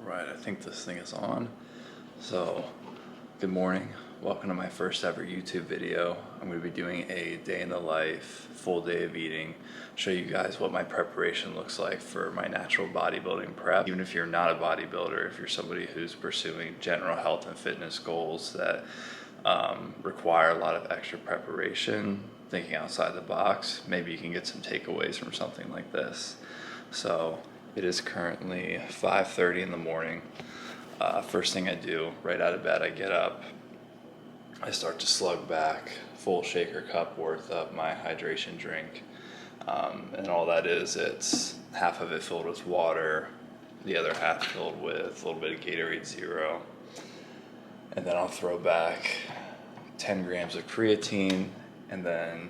Right, I think this thing is on. So, good morning. Welcome to my first ever YouTube video. I'm going to be doing a day in the life, full day of eating, show you guys what my preparation looks like for my natural bodybuilding prep. Even if you're not a bodybuilder, if you're somebody who's pursuing general health and fitness goals that require a lot of extra preparation, thinking outside the box, maybe you can get some takeaways from something like this. So, it is currently 5:30 in the morning. First thing I do, right out of bed, I get up, I start to slug back full shaker cup worth of my hydration drink. And all that is, it's half of it filled with water, the other half filled with a little bit of Gatorade Zero. And then I'll throw back 10 grams of creatine and then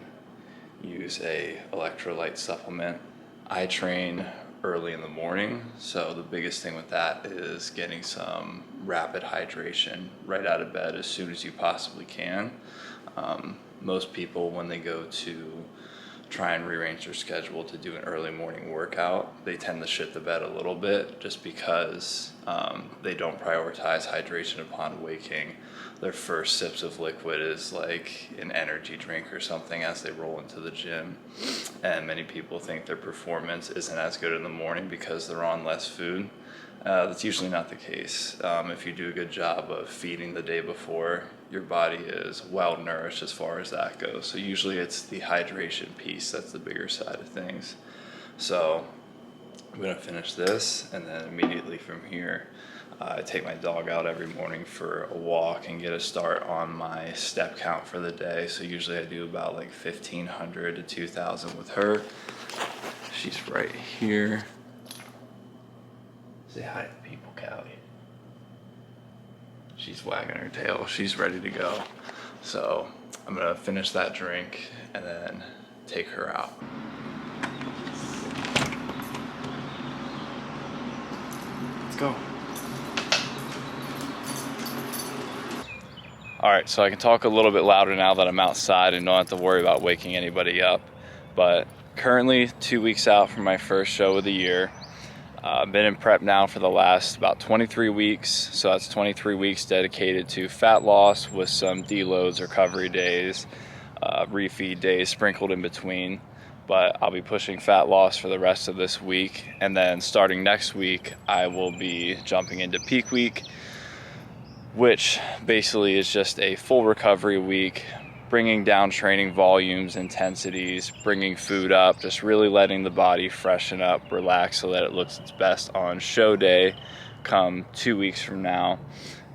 use a electrolyte supplement. I train early in the morning, so the biggest thing with that is getting some rapid hydration right out of bed as soon as you possibly can. Most people, when they go to try and rearrange their schedule to do an early morning workout, they tend to shit the bed a little bit just because they don't prioritize hydration upon waking. Their first sips of liquid is like an energy drink or something as they roll into the gym. And many people think their performance isn't as good in the morning because they're on less food. That's usually not the case. If you do a good job of feeding the day before, your body is well nourished as far as that goes. So usually it's the hydration piece that's the bigger side of things. So I'm gonna finish this, and then immediately from here, I take my dog out every morning for a walk and get a start on my step count for the day. So usually I do about like 1,500 to 2,000 with her. She's right here. Say hi to the people, Callie. She's wagging her tail. She's ready to go. So I'm gonna finish that drink and then take her out. Let's go. All right, so I can talk a little bit louder now that I'm outside and don't have to worry about waking anybody up. But currently 2 weeks out from my first show of the year. I've been in prep now for the last about 23 weeks. So that's 23 weeks dedicated to fat loss with some deloads, recovery days, refeed days sprinkled in between. But I'll be pushing fat loss for the rest of this week. And then starting next week, I will be jumping into peak week, which basically is just a full recovery week, bringing down training volumes, intensities, bringing food up, just really letting the body freshen up, relax so that it looks its best on show day come 2 weeks from now.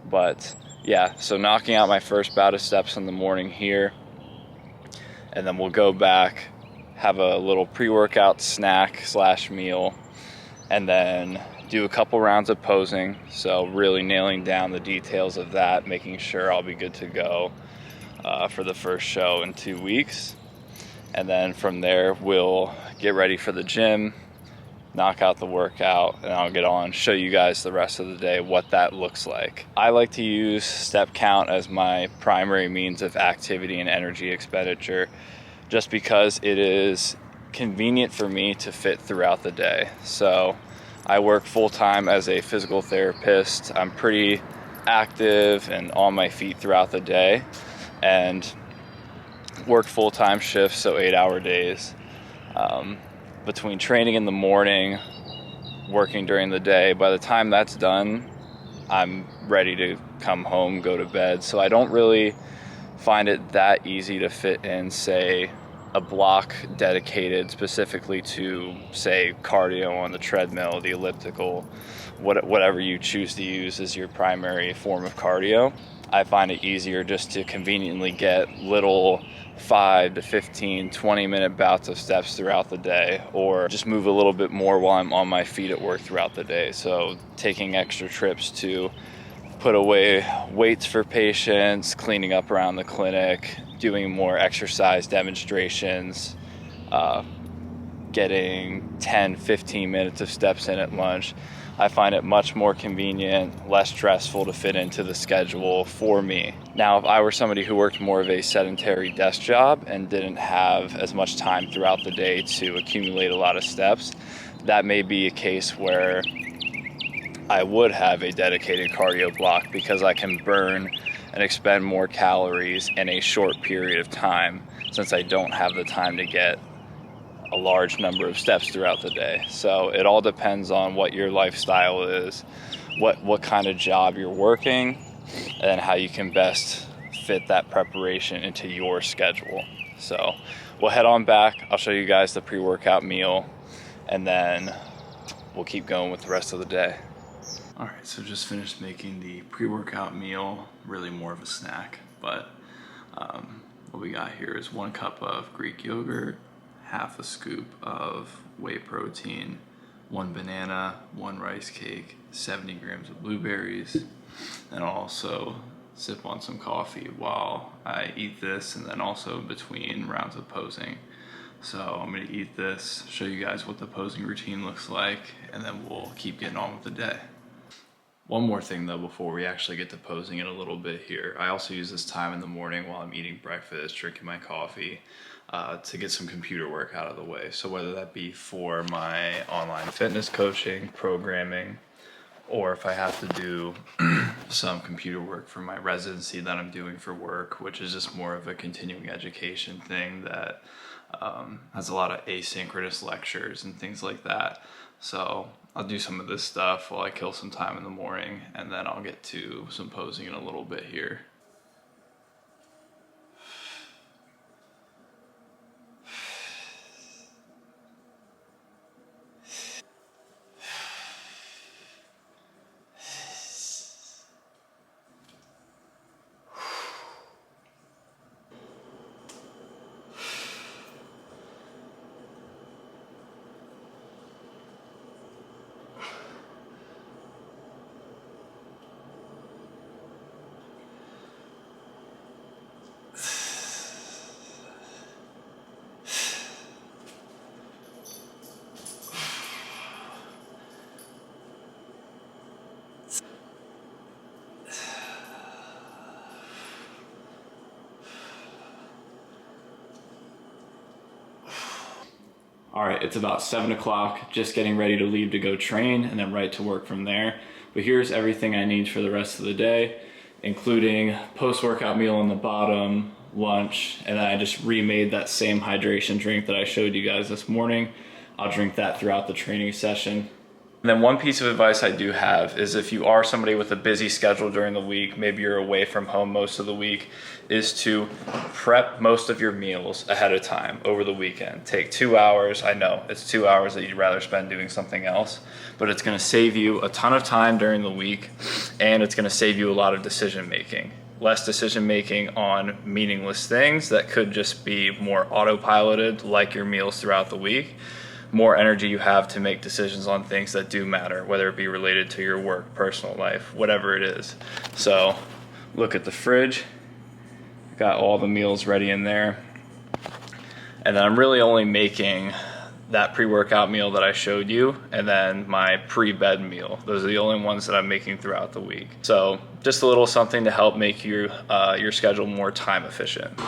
But yeah, so knocking out my first bout of steps in the morning here, and then we'll go back, have a little pre-workout snack / meal, and then do a couple rounds of posing, so really nailing down the details of that, making sure I'll be good to go for the first show in 2 weeks. And then from there, we'll get ready for the gym, knock out the workout, and I'll get on, show you guys the rest of the day what that looks like. I like to use step count as my primary means of activity and energy expenditure, just because it is convenient for me to fit throughout the day. So I work full-time as a physical therapist. I'm pretty active and on my feet throughout the day and work full-time shifts, so 8-hour days. Between training in the morning, working during the day, by the time that's done, I'm ready to come home, go to bed. So I don't really find it that easy to fit in, say, a block dedicated specifically to, say, cardio on the treadmill, the elliptical, whatever you choose to use as your primary form of cardio. I find it easier just to conveniently get little 5 to 15, 20-minute bouts of steps throughout the day, or just move a little bit more while I'm on my feet at work throughout the day. So taking extra trips to put away weights for patients, cleaning up around the clinic, doing more exercise demonstrations, getting 10, 15 minutes of steps in at lunch. I find it much more convenient, less stressful to fit into the schedule for me. Now, if I were somebody who worked more of a sedentary desk job and didn't have as much time throughout the day to accumulate a lot of steps, that may be a case where I would have a dedicated cardio block because I can burn and expend more calories in a short period of time, since I don't have the time to get a large number of steps throughout the day. So it all depends on what your lifestyle is, what kind of job you're working, and how you can best fit that preparation into your schedule. So we'll head on back. I'll show you guys the pre-workout meal, and then we'll keep going with the rest of the day. All right, so just finished making the pre-workout meal, really more of a snack, but what we got here is 1 cup of Greek yogurt, half a scoop of whey protein, 1 banana, 1 rice cake, 70 grams of blueberries, and I'll also sip on some coffee while I eat this, and then also between rounds of posing. So I'm gonna eat this, show you guys what the posing routine looks like, and then we'll keep getting on with the day. One more thing though before we actually get to posing in a little bit here. I also use this time in the morning while I'm eating breakfast, drinking my coffee, to get some computer work out of the way. So whether that be for my online fitness coaching, programming, or if I have to do some computer work for my residency that I'm doing for work, which is just more of a continuing education thing that has a lot of asynchronous lectures and things like that. So I'll do some of this stuff while I kill some time in the morning, and then I'll get to some posing in a little bit here. All right, it's about 7 o'clock, just getting ready to leave to go train and then right to work from there. But here's everything I need for the rest of the day, including post-workout meal on the bottom, lunch, and then I just remade that same hydration drink that I showed you guys this morning. I'll drink that throughout the training session. And then one piece of advice I do have is if you are somebody with a busy schedule during the week, maybe you're away from home most of the week, is to prep most of your meals ahead of time over the weekend. Take 2 hours. I know it's 2 hours that you'd rather spend doing something else, but it's gonna save you a ton of time during the week, and it's gonna save you a lot of decision making. Less decision making on meaningless things that could just be more autopiloted, like your meals throughout the week. More energy you have to make decisions on things that do matter, whether it be related to your work, personal life, whatever it is. So look at the fridge, got all the meals ready in there. And then I'm really only making that pre-workout meal that I showed you, and then my pre-bed meal. Those are the only ones that I'm making throughout the week. So just a little something to help make your schedule more time efficient.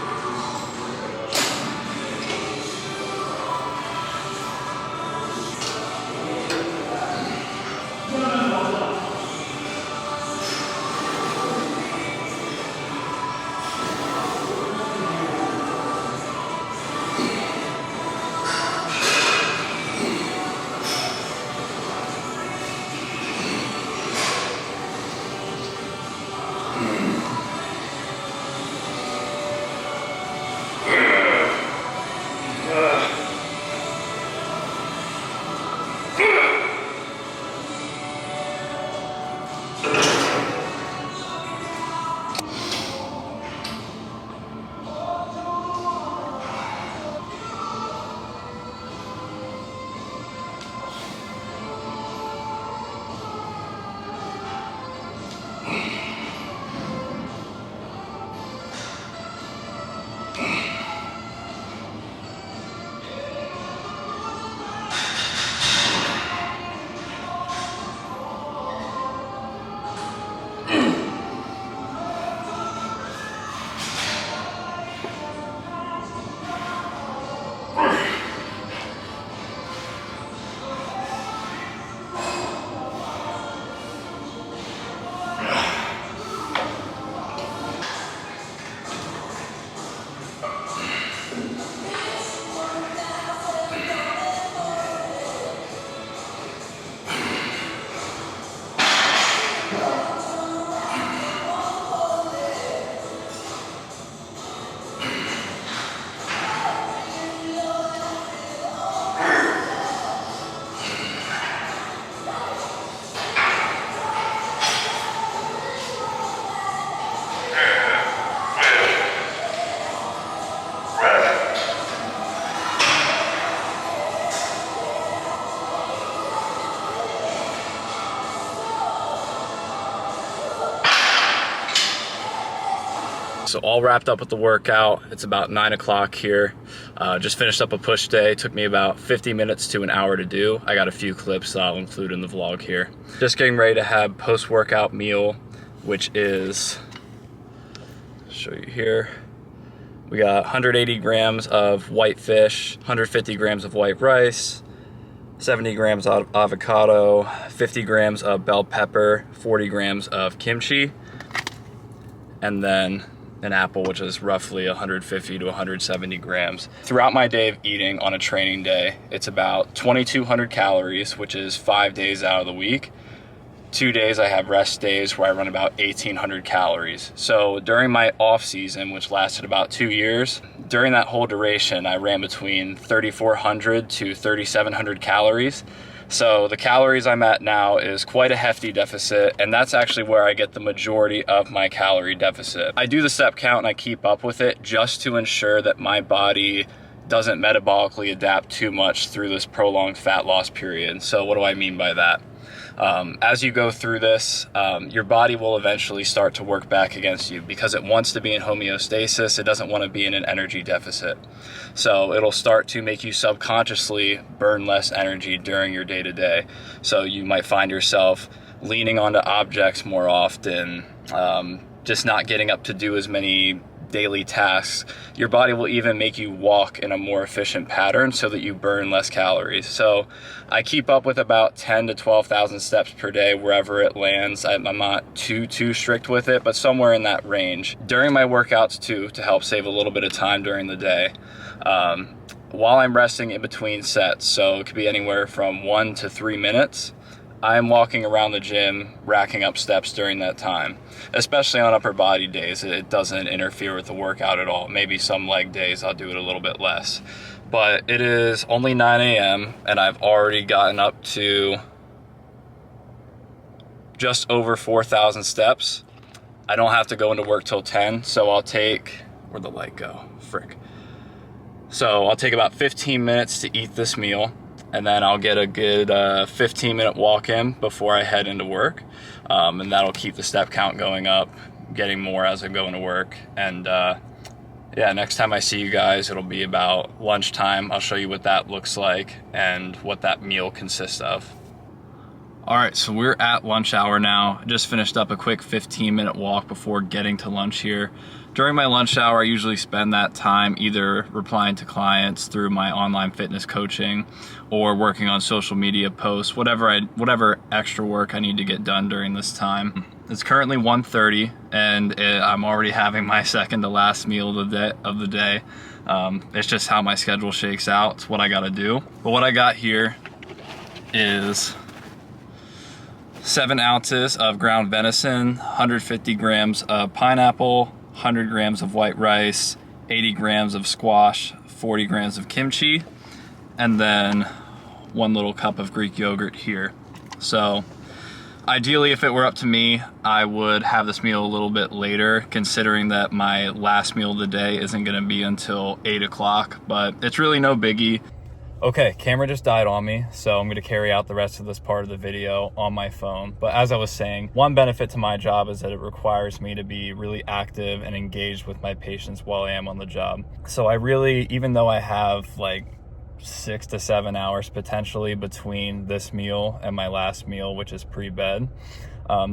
So all wrapped up with the workout. It's about 9 o'clock here. Just finished up a push day. Took me about 50 minutes to an hour to do. I got a few clips that I'll include in the vlog here. Just getting ready to have post-workout meal, which is, I'll show you here. We got 180 grams of white fish, 150 grams of white rice, 70 grams of avocado, 50 grams of bell pepper, 40 grams of kimchi, and then an apple, which is roughly 150 to 170 grams. Throughout my day of eating on a training day, it's about 2,200 calories, which is 5 days out of the week. 2 days I have rest days where I run about 1,800 calories. So during my off season, which lasted about 2 years, during that whole duration, I ran between 3,400 to 3,700 calories. So the calories I'm at now is quite a hefty deficit, and that's actually where I get the majority of my calorie deficit. I do the step count and I keep up with it just to ensure that my body doesn't metabolically adapt too much through this prolonged fat loss period. So what do I mean by that? As you go through this, your body will eventually start to work back against you because it wants to be in homeostasis. It doesn't want to be in an energy deficit. So it'll start to make you subconsciously burn less energy during your day-to-day. So you might find yourself leaning onto objects more often, just not getting up to do as many daily tasks. Your body will even make you walk in a more efficient pattern so that you burn less calories. So I keep up with about 10 to 12,000 steps per day wherever it lands. I'm not too strict with it, but somewhere in that range. During my workouts too, to help save a little bit of time during the day, while I'm resting in between sets, so it could be anywhere from 1 to 3 minutes, I'm walking around the gym, racking up steps during that time. Especially on upper body days, it doesn't interfere with the workout at all. Maybe some leg days I'll do it a little bit less. But it is only 9 a.m. and I've already gotten up to just over 4,000 steps. I don't have to go into work till 10, so I'll take, where'd the light go? Frick. So I'll take about 15 minutes to eat this meal, and then I'll get a good 15-minute walk in before I head into work. And that'll keep the step count going up, getting more as I go into work. And yeah, next time I see you guys, it'll be about lunchtime. I'll show you what that looks like and what that meal consists of. All right, so we're at lunch hour now. Just finished up a quick 15-minute walk before getting to lunch here. During my lunch hour, I usually spend that time either replying to clients through my online fitness coaching or working on social media posts, whatever extra work I need to get done during this time. It's currently 1:30 and I'm already having my second to last meal of the day. It's just how my schedule shakes out. It's what I gotta do. But what I got here is 7 ounces of ground venison, 150 grams of pineapple, 100 grams of white rice, 80 grams of squash, 40 grams of kimchi, and then 1 little cup of Greek yogurt here. So ideally, if it were up to me, I would have this meal a little bit later, considering that my last meal of the day isn't gonna be until 8 o'clock, but it's really no biggie. Okay, camera just died on me, so I'm gonna carry out the rest of this part of the video on my phone. But as I was saying, one benefit to my job is that it requires me to be really active and engaged with my patients while I am on the job. So I really, even though I have like 6 to 7 hours potentially between this meal and my last meal, which is pre-bed,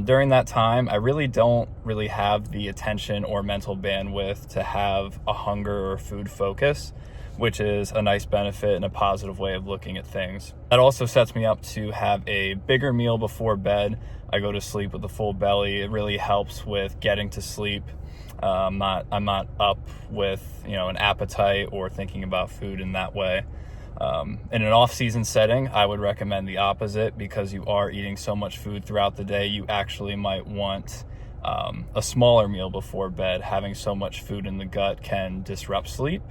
during that time, I really don't have the attention or mental bandwidth to have a hunger or food focus, which is a nice benefit and a positive way of looking at things. That also sets me up to have a bigger meal before bed. I go to sleep with a full belly. It really helps with getting to sleep. I'm not up with, an appetite or thinking about food in that way. In an off-season setting, I would recommend the opposite because you are eating so much food throughout the day. You actually might want a smaller meal before bed. Having so much food in the gut can disrupt sleep,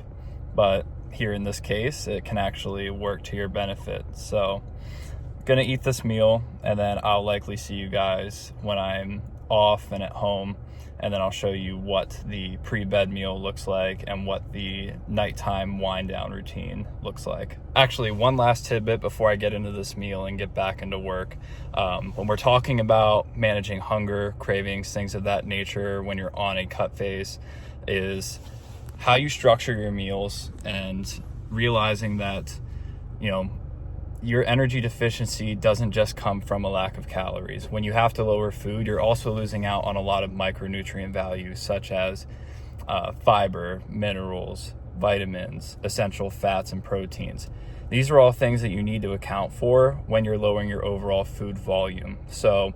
but here in this case, it can actually work to your benefit. So gonna eat this meal and then I'll likely see you guys when I'm off and at home, and then I'll show you what the pre-bed meal looks like and what the nighttime wind down routine looks like. Actually, one last tidbit before I get into this meal and get back into work. When we're talking about managing hunger, cravings, things of that nature, when you're on a cut phase, is how you structure your meals and realizing that, you know, your energy deficiency doesn't just come from a lack of calories. When you have to lower food, you're also losing out on a lot of micronutrient values such as fiber, minerals, vitamins, essential fats, and proteins. These are all things that you need to account for when you're lowering your overall food volume. So,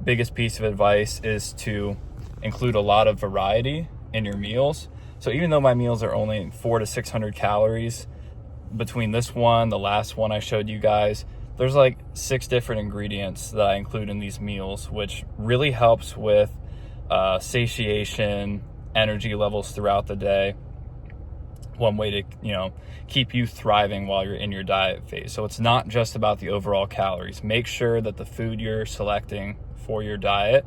biggest piece of advice is to include a lot of variety in your meals. So even though my meals are only 400 to 600 calories, between this one, the last one I showed you guys, there's like 6 different ingredients that I include in these meals, which really helps with satiation, energy levels throughout the day. One way to, you know, keep you thriving while you're in your diet phase. So it's not just about the overall calories. Make sure that the food you're selecting for your diet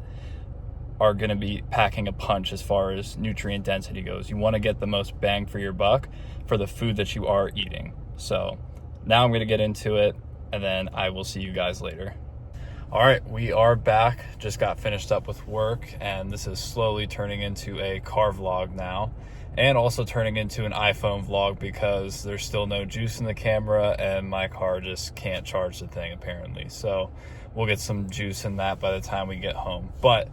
are going to be packing a punch as far as nutrient density goes. You want to get the most bang for your buck for the food that you are eating. So now I'm going to get into it, and then I will see you guys later. All right, we are back. Just got finished up with work, and this is slowly turning into a car vlog now, and also turning into an iPhone vlog because there's still no juice in the camera and my car just can't charge the thing apparently. So we'll get some juice in that by the time we get home. But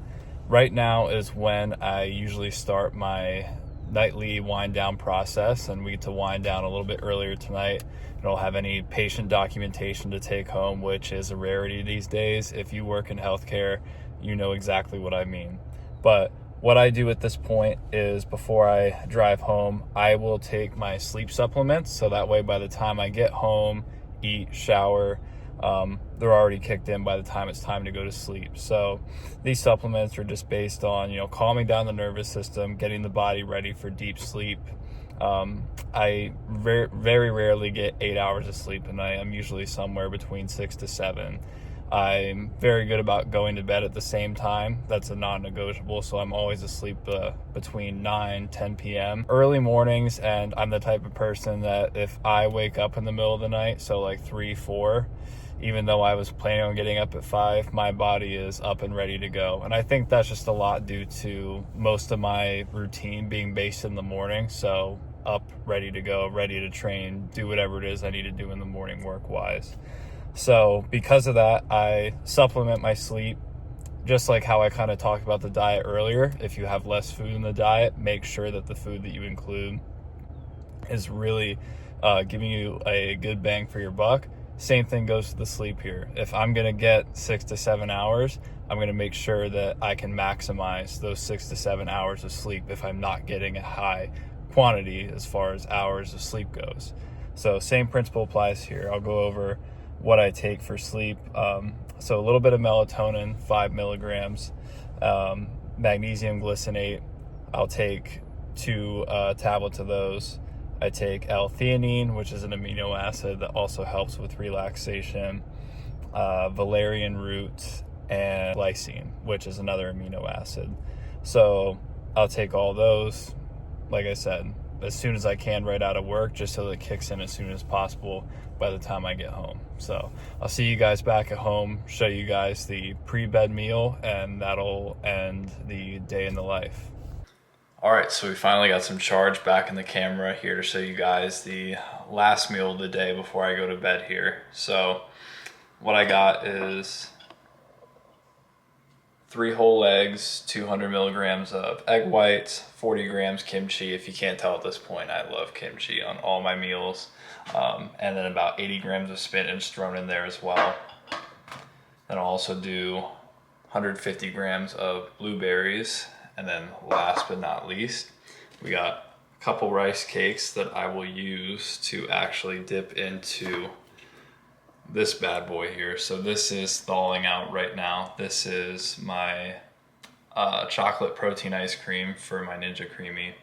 right now is when I usually start my nightly wind down process, and we get to wind down a little bit earlier tonight. I don't have any patient documentation to take home, which is a rarity these days. If you work in healthcare, you know exactly what I mean. But what I do at this point is before I drive home, I will take my sleep supplements. So that way by the time I get home, eat, shower, they're already kicked in by the time it's time to go to sleep. So these supplements are just based on, you know, calming down the nervous system, getting the body ready for deep sleep. I very rarely get 8 hours of sleep a night. I'm usually somewhere between 6 to 7. I'm very good about going to bed at the same time. That's a non-negotiable, so I'm always asleep between 9, 10 p.m. Early mornings, and I'm the type of person that if I wake up in the middle of the night, so like 3, 4, even though I was planning on getting up at 5, my body is up and ready to go. And I think that's just a lot due to most of my routine being based in the morning. So up, ready to go, ready to train, do whatever it is I need to do in the morning work-wise. So because of that, I supplement my sleep, just like how I kind of talked about the diet earlier. If you have less food in the diet, make sure that the food that you include is really giving you a good bang for your buck. Same thing goes to the sleep here. If I'm going to get 6 to 7 hours, I'm going to make sure that I can maximize those 6 to 7 hours of sleep if I'm not getting a high quantity as far as hours of sleep goes. So same principle applies here. I'll go over what I take for sleep. So a little bit of melatonin, 5 milligrams, magnesium glycinate. I'll take 2 tablets of those. I take L-theanine, which is an amino acid that also helps with relaxation, valerian root, and glycine, which is another amino acid. So I'll take all those, like I said, as soon as I can right out of work, just so that it kicks in as soon as possible by the time I get home. So I'll see you guys back at home, show you guys the pre-bed meal, and that'll end the day in the life. All right, so we finally got some charge back in the camera here to show you guys the last meal of the day before I go to bed here. So what I got is 3 whole eggs, 200 milligrams of egg whites, 40 grams kimchi. If you can't tell at this point, I love kimchi on all my meals. And then about 80 grams of spinach thrown in there as well. Then I'll also do 150 grams of blueberries. And then last but not least, we got a couple rice cakes that I will use to actually dip into this bad boy here. So this is thawing out right now. This is my chocolate protein ice cream for my Ninja Creamy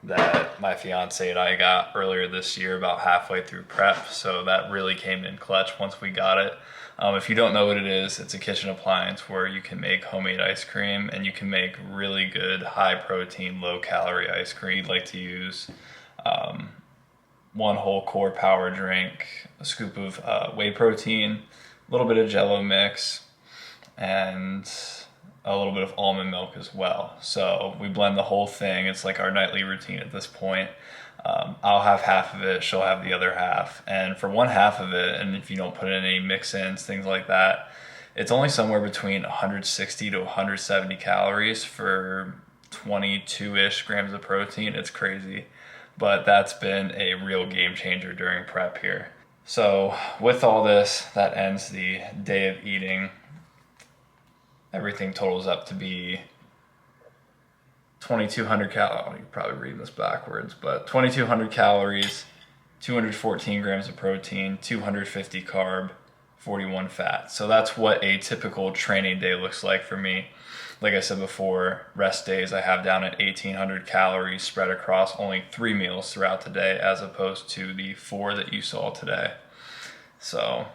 that my fiance and I got earlier this year, about halfway through prep. So that really came in clutch once we got it. If you don't know what it is, it's a kitchen appliance where you can make homemade ice cream, and you can make really good high protein, low calorie ice cream. You'd like to use 1 whole core power drink, a scoop of whey protein, a little bit of Jello mix, and a little bit of almond milk as well. So we blend the whole thing. It's like our nightly routine at this point. I'll have half of it, she'll have the other half. And for one half of it, and if you don't put in any mix-ins, things like that, it's only somewhere between 160 to 170 calories for 22-ish grams of protein. It's crazy. But that's been a real game changer during prep here. So with all this, that ends the day of eating. Everything totals up to be 2,200 calories. You're probably reading this backwards, but 2,200 calories, 214 grams of protein, 250 carb, 41 fat. So that's what a typical training day looks like for me. Like I said before, rest days I have down at 1,800 calories spread across only 3 meals throughout the day, as opposed to the 4 that you saw today. So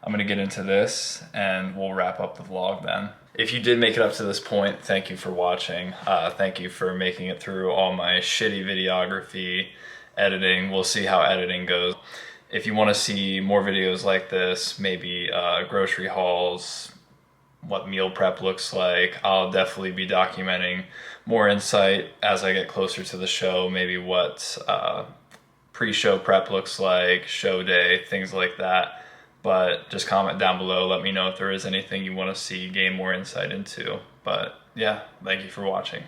I'm going to get into this and we'll wrap up the vlog then. If you did make it up to this point, thank you for watching. Thank you for making it through all my shitty videography, editing. We'll see how editing goes. If you want to see more videos like this, maybe grocery hauls, what meal prep looks like, I'll definitely be documenting more insight as I get closer to the show, maybe what pre-show prep looks like, show day, things like that. But just comment down below, let me know if there is anything you want to see, gain more insight into. But yeah, thank you for watching.